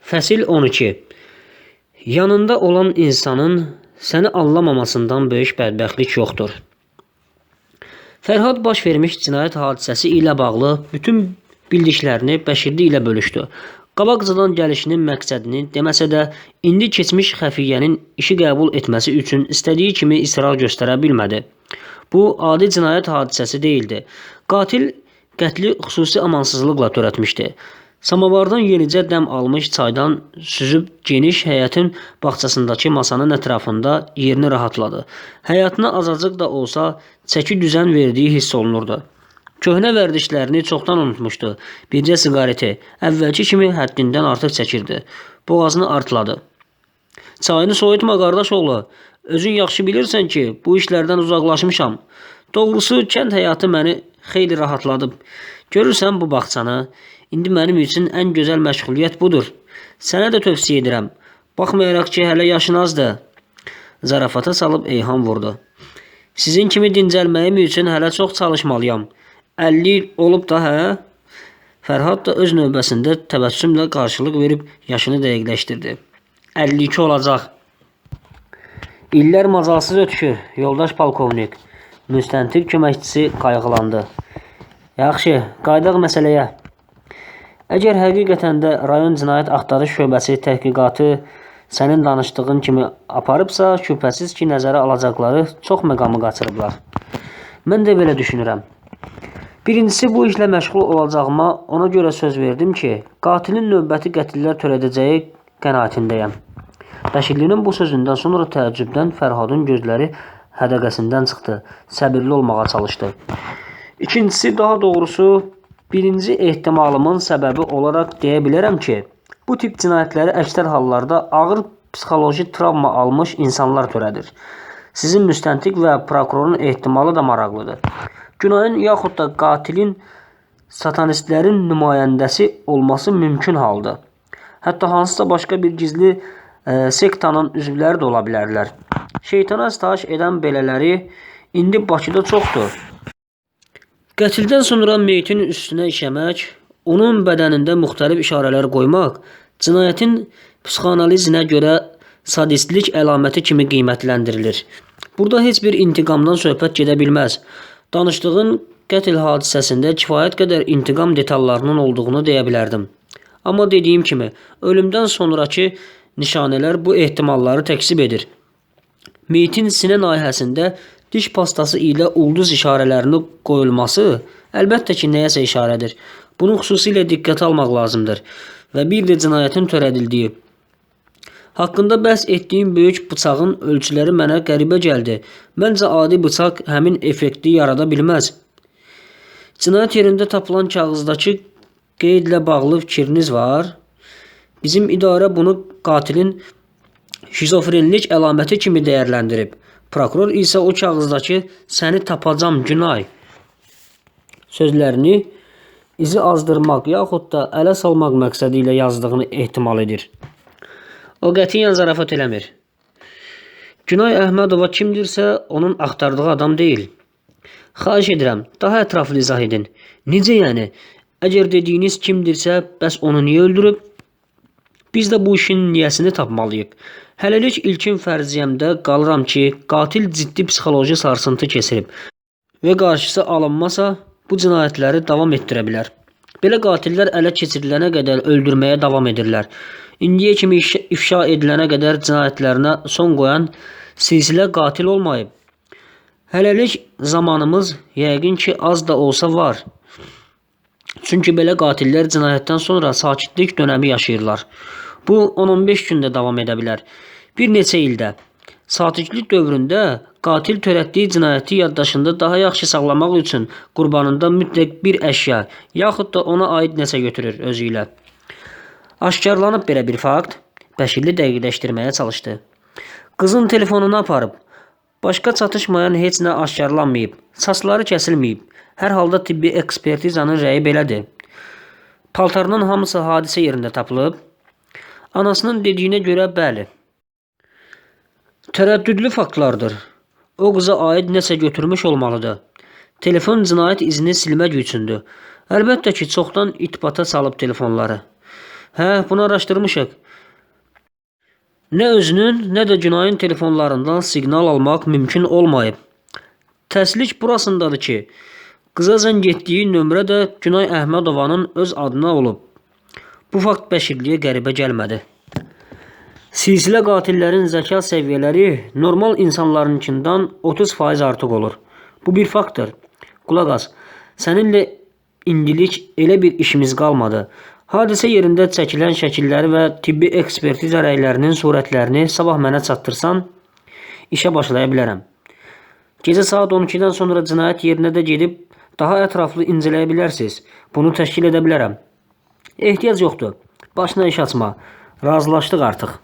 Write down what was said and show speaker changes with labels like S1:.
S1: Fəsil 12. Yanında olan insanın səni anlamamasından böyük bədbəxtlik yoxdur. Fərhad baş vermiş cinayət hadisəsi ilə bağlı bütün bildiklərini Bəşirli ilə bölüşdü. Qabaqcadan gəlişinin məqsədini deməsə də, indi keçmiş xəfiyyənin işi qəbul etməsi üçün istədiyi kimi israr göstərə bilmədi. Bu, adi cinayət hadisəsi deyildi. Qatil qətli xüsusi amansızlıqla törətmişdi. Samavardan yenicə dəm almış çaydan süzüb geniş həyətin bağçasındakı masanın ətrafında yerini rahatladı. Həyatına azacıq da olsa çəki düzən verdiyi hiss olunurdu. Köhnə vərdişlərini çoxdan unutmuşdu. Bircə siqareti əvvəlki kimi həddindən artıq çəkirdi. Boğazını artladı. Çayını soyutma qardaş oğlu. Özün yaxşı bilirsən ki, bu işlərdən uzaqlaşmışam. Doğrusu kənd həyatı məni xeyli rahatladıb. Görürsən bu bağçanı? İndi mənim üçün ən gözəl məşğuliyyət budur. Sənə də tövsiyə edirəm. Baxmayaraq ki, hələ yaşın azdır. Zarafata salıb eyham vurdu. Sizin kimi dincəlməyim üçün hələ çox çalışmalıyam. 50 il olub da, hə? Fərhad da öz növbəsində təbəssümlə qarşılıq verib yaşını dəqiqləşdirdi. 52 olacaq. İllər mazalsız ötüşür, yoldaş polkovnik. Müstəntiq köməkçisi qayğılandı. Yaxşı, qaydaq məsələyə. Əgər həqiqətən də rayon cinayət axtarış şöbəsi təhqiqatı sənin danışdığın kimi aparıbsa, şübhəsiz ki, nəzərə alacaqları çox məqamı qaçırıblar. Mən də belə düşünürəm. Birincisi, bu işlə məşğul olacağıma ona görə söz verdim ki, qatilin növbəti qətillər törədəcəyi qənaətindəyəm. Bəşirlinin bu sözündən sonra təəccübdən Fərhadın gözləri hədəqəsindən çıxdı. Səbirli olmağa çalışdı. İkincisi, daha doğrusu, birinci ehtimalımın səbəbi olaraq deyə bilərəm ki, bu tip cinayətləri əksər hallarda ağır psixoloji travma almış insanlar törədir. Sizin müstəntiq və prokurorun ehtimalı da maraqlıdır. Günayın yaxud da qatilin satanistlərin nümayəndəsi olması mümkün haldır. Hətta hansısa başqa bir gizli sektanın üzvləri də ola bilərlər. Şeytana sitayiş edən belələri indi Bakıda çoxdur. Qətildən sonra meyitin üstünə işəmək, onun bədənində müxtəlif işarələr qoymaq, cinayətin psixoanalizinə görə sadistlik əlaməti kimi qiymətləndirilir. Burada heç bir intiqamdan söhbət gedə bilməz. Danışdığın qətl hadisəsində kifayət qədər intiqam detallarının olduğunu deyə bilərdim. Amma dediyim kimi, ölümdən sonraki nişanələr bu ehtimalları təksib edir. Meyitin sinə nahiyəsində diş pastası ilə ulduz işarələrinin qoyulması əlbəttə ki, nəyəsə işarədir. Bunu xüsusilə diqqətə almaq lazımdır. Və bir də cinayətin törədildiyi. Haqqında bəhs etdiyim böyük bıçağın ölçüləri mənə qəribə gəldi. Məncə adi bıçaq həmin effekti yarada bilməz. Cinayət yerində tapılan kağızdakı qeydlə bağlı fikriniz var. Bizim idarə bunu qatilin şizofrenlik əlaməti kimi dəyərləndirib. Prokuror isə o kağızdakı səni tapacam Günay sözlərini izi azdırmaq yaxud da ələ salmaq məqsədi ilə yazdığını ehtimal edir. O qətiyyən zarafat eləmir. Günay Əhmədova kimdirsə, onun axtardığı adam deyil. Xahiş edirəm, daha ətraflı izah edin. Necə yəni? Əgər dediyiniz kimdirsə, bəs onu niyə öldürüb? Biz də bu işin niyəsini tapmalıyıq. Hələlik ilkin fərziyyəmdə qalıram ki, qatil ciddi psixoloji sarsıntı keçirib və qarşısı alınmasa, bu cinayətləri davam etdirə bilər. Belə qatillər ələ keçirilənə qədər öldürməyə davam edirlər. İndiyə kimi ifşa edilənə qədər cinayətlərinə son qoyan silsilə qatil olmayıb. Hələlik zamanımız yəqin ki, az da olsa var. Çünki belə qatillər cinayətdən sonra sakitlik dönəmi yaşayırlar. Bu 10-15 gündə davam edə bilər. Bir neçə ildə. Sakitlik dövründə qatil törətdiyi cinayəti yaddaşında daha yaxşı saxlamaq üçün qurbanında mütləq bir əşya, yaxud da ona aid nəsə götürür özü ilə. Aşkarlanıb belə bir fakt, Bəşirli dəqiqləşdirməyə çalışdı. Qızın telefonunu aparıb. Başqa çatışmayan heç nə aşkarlanmayıb. Saçları kəsilməyib. Hər halda tibbi ekspertizanın rəyi belədir. Paltarının hamısı hadisə yerində tapılıb. Anasının dediyinə görə bəli. Tərəddüdlü faktlardır. O qıza aid nəsə götürmüş olmalıdır. Telefon cinayət izini silmək üçündür. Əlbəttə ki, çoxdan itibata salıb telefonları. Hə, bunu araşdırmışıq. Nə özünün, nə də Günayın telefonlarından siqnal almaq mümkün olmayıb. Təslik burasındadır ki, qıza zəng etdiyi nömrə də Günay Əhmədovanın öz adına olub. Bu fakt Bəşirliyə qəribə gəlmədi. Silsilə qatillərin zəka səviyyələri normal insanlarınkindən 30% artıq olur. Bu bir faktdır. Qulaq as, səninlə indilik elə bir işimiz qalmadı. Hadisə yerində çəkilən şəkilləri və tibbi ekspertiza rəylərinin surətlərini sabah mənə çatdırsan, işə başlaya bilərəm. Gecə saat 12-dən sonra cinayət yerinə də gedib daha ətraflı incələyə bilərsiniz. Bunu təşkil edə bilərəm. Ehtiyac yoxdur. Başına iş açma. Razılaşdıq artıq.